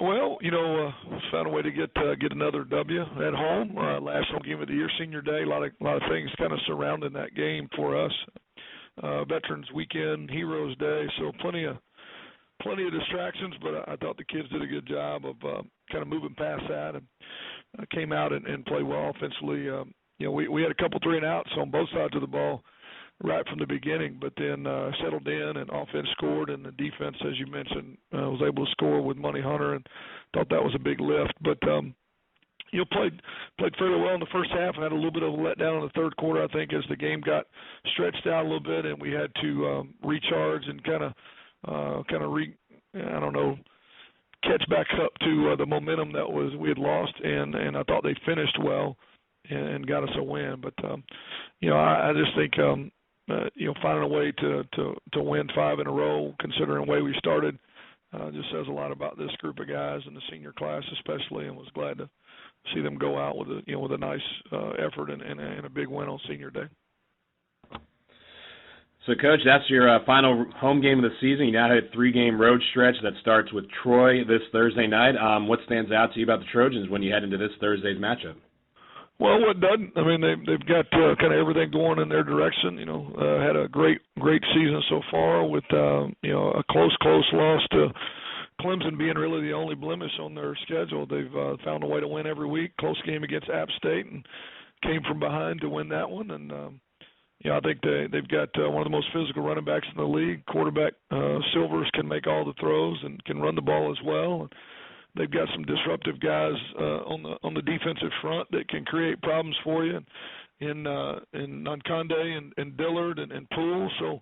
Well, found a way to get another W at home. Last home game of the year, Senior Day. A lot of things kind of surrounding that game for us. Veterans Weekend, Heroes Day, so plenty of distractions. But I thought the kids did a good job of kind of moving past that and came out and played well offensively. We had a couple 3-and-outs on both sides of the ball right from the beginning, but then settled in and offense scored, and the defense, as you mentioned, was able to score with Money Hunter, and thought that was a big lift. But played fairly well in the first half and had a little bit of a letdown in the third quarter, I think, as the game got stretched out a little bit, and we had to recharge and kind of catch back up to the momentum that we had lost, and I thought they finished well and got us a win. But I just think finding a way to win 5 in a row, considering the way we started, just says a lot about this group of guys and the senior class especially, and was glad to see them go out with a nice effort and a big win on Senior Day. So, Coach, that's your final home game of the season. You now have a 3-game road stretch that starts with Troy this Thursday night. What stands out to you about the Trojans when you head into this Thursday's matchup? Well, what doesn't? I mean, they've got kind of everything going in their direction. Had a great season so far with a close loss to Clemson being really the only blemish on their schedule. They've found a way to win every week. Close game against App State and came from behind to win that one. And I think they've got one of the most physical running backs in the league. Quarterback Silvers can make all the throws and can run the ball as well. And they've got some disruptive guys on the defensive front that can create problems for you in Nonconde and Dillard and Poole. So,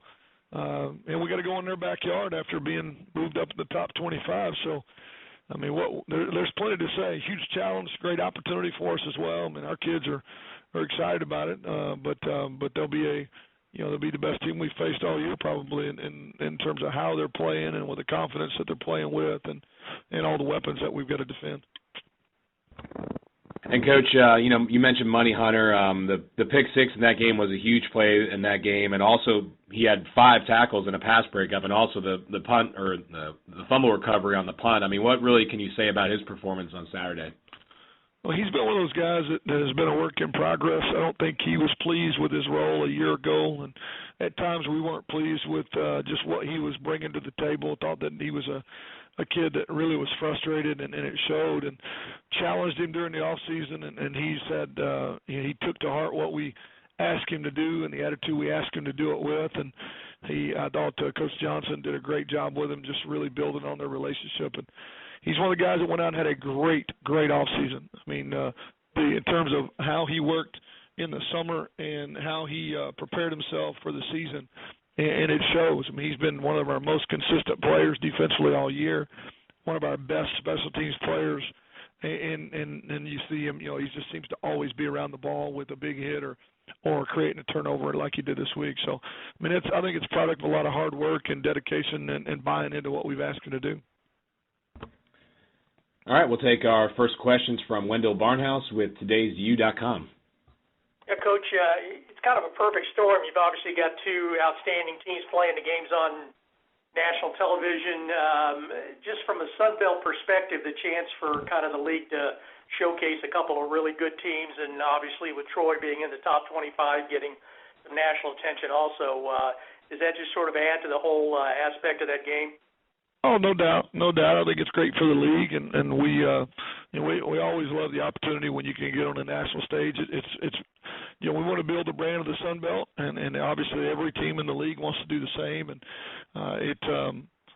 and we got to go in their backyard after being moved up in the top 25. So, I mean, there's plenty to say. Huge challenge, great opportunity for us as well. I mean, our kids are excited about it, but they'll be they'll be the best team we've faced all year probably in terms of how they're playing and with the confidence that they're playing with and all the weapons that we've got to defend. And, Coach, you mentioned Money Hunter. The pick six in that game was a huge play in that game, and also he had 5 tackles and a pass breakup, and also the punt or the fumble recovery on the punt. I mean, what really can you say about his performance on Saturday? Well, he's been one of those guys that has been a work in progress. I don't think he was pleased with his role a year ago, and at times we weren't pleased with just what he was bringing to the table. Thought that he was a kid that really was frustrated, and it showed, and challenged him during the off season, and he said he took to heart what we asked him to do and the attitude we asked him to do it with, and I thought Coach Johnson did a great job with him, just really building on their relationship. And he's one of the guys that went out and had a great off season. I mean, in terms of how he worked in the summer and how he prepared himself for the season. And it shows. I mean, he's been one of our most consistent players defensively all year, one of our best special teams players. And you see him, he just seems to always be around the ball with a big hit or creating a turnover like he did this week. So, I mean, I think it's a product of a lot of hard work and dedication and buying into what we've asked him to do. All right, we'll take our first questions from Wendell Barnhouse with today'sU.com. Yeah, Coach, it's kind of a perfect storm. You've obviously got 2 outstanding teams playing the games on national television. Just from a Sun Belt perspective, the chance for kind of the league to showcase a couple of really good teams, and obviously with Troy being in the top 25 getting some national attention also, does that just sort of add to the whole aspect of that game? Oh, no doubt. I think it's great for the league, and we always love the opportunity when you can get on the national stage. It's we want to build the brand of the Sun Belt, and obviously every team in the league wants to do the same. And it's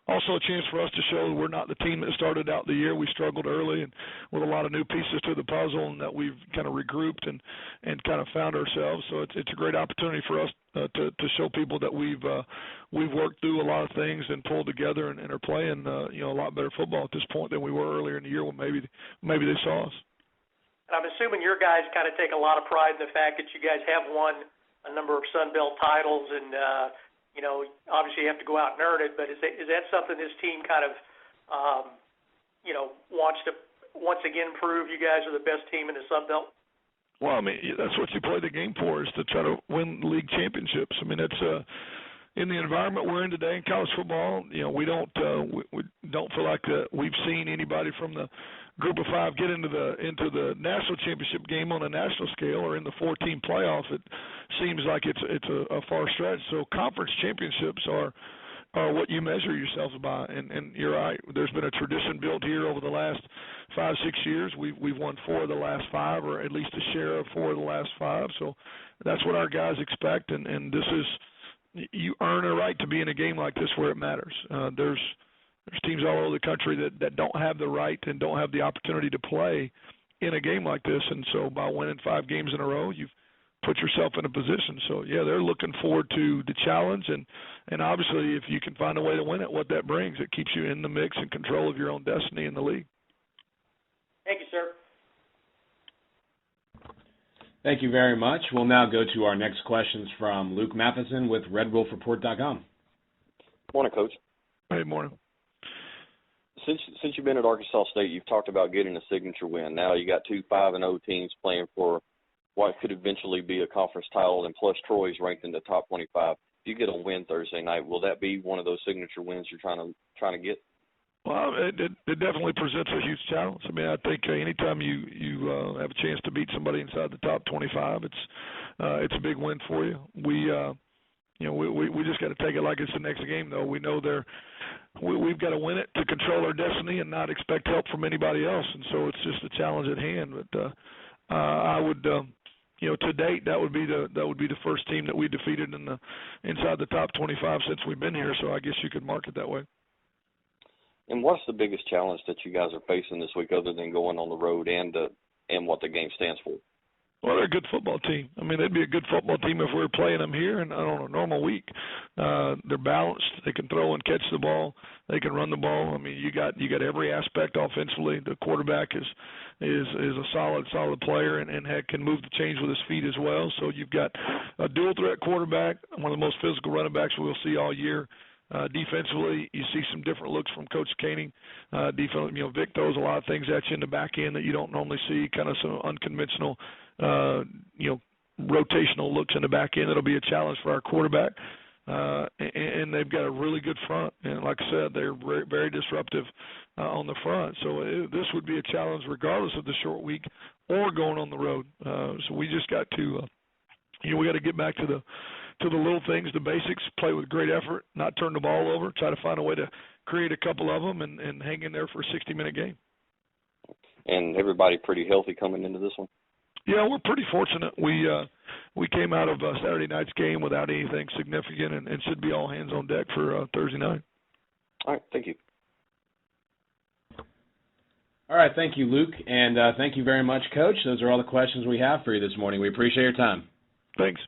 also a chance for us to show we're not the team that started out the year. We struggled early and with a lot of new pieces to the puzzle, and that we've kind of regrouped and kind of found ourselves. So it's a great opportunity for us to show people that we've worked through a lot of things and pulled together and are playing a lot better football at this point than we were earlier in the year when maybe they saw us. And I'm assuming your guys kind of take a lot of pride in the fact that you guys have won a number of Sun Belt titles, and obviously you have to go out and earn it. But is that something this team kind of wants to once again prove you guys are the best team in the Sun Belt? Well, I mean, that's what you play the game for, is to try to win league championships. I mean, it's in the environment we're in today in college football, we don't feel like we've seen anybody from the group of five get into the national championship game on a national scale or in the 4-team playoff. It seems like it's a far stretch. So conference championships are what you measure yourself by, and you're right. There's been a tradition built here over the last 5-6 years. We've won 4 of the last 5, or at least a share of 4 of the last 5. So that's what our guys expect, and this is, you earn a right to be in a game like this where it matters. There's teams all over the country that don't have the right and don't have the opportunity to play in a game like this, and so by winning 5 games in a row, you've put yourself in a position. So, yeah, they're looking forward to the challenge, and obviously if you can find a way to win it, what that brings, it keeps you in the mix and control of your own destiny in the league. Thank you, sir. Thank you very much. We'll now go to our next questions from Luke Matheson with RedWolfReport.com. Morning, Coach. Hey, morning. Since you've been at Arkansas State, you've talked about getting a signature win. Now you got 2 5-0 teams playing for what could eventually be a conference title, and plus Troy's ranked in the top 25. If you get a win Thursday night, will that be one of those signature wins you're trying to get? Well, it definitely presents a huge challenge. I mean, I think anytime you have a chance to beat somebody inside the top 25, it's a big win for you. We just got to take it like it's the next game, though. We know we've got to win it to control our destiny and not expect help from anybody else, and so it's just a challenge at hand. But I would. To date, that would be the first team that we defeated inside the top 25 since we've been here. So I guess you could mark it that way. And what's the biggest challenge that you guys are facing this week, other than going on the road and what the game stands for? Well, they're a good football team. I mean, they'd be a good football team if we were playing them here and on a normal week. They're balanced. They can throw and catch the ball. They can run the ball. I mean, you got every aspect offensively. The quarterback is a solid player and can move the chains with his feet as well. So you've got a dual threat quarterback, one of the most physical running backs we'll see all year. Defensively, you see some different looks from Coach Koenig. Defensively, Vic throws a lot of things at you in the back end that you don't normally see, kind of some unconventional, rotational looks in the back end. That'll be a challenge for our quarterback. And they've got a really good front. And like I said, they're very, very disruptive on the front. So this would be a challenge regardless of the short week or going on the road. So we just got to, we got to get back to the little things, the basics, play with great effort, not turn the ball over, try to find a way to create a couple of them and hang in there for a 60-minute game. And everybody pretty healthy coming into this one? Yeah, we're pretty fortunate. We came out of Saturday night's game without anything significant and should be all hands on deck for Thursday night. All right, thank you. All right, thank you, Luke, and thank you very much, Coach. Those are all the questions we have for you this morning. We appreciate your time. Thanks.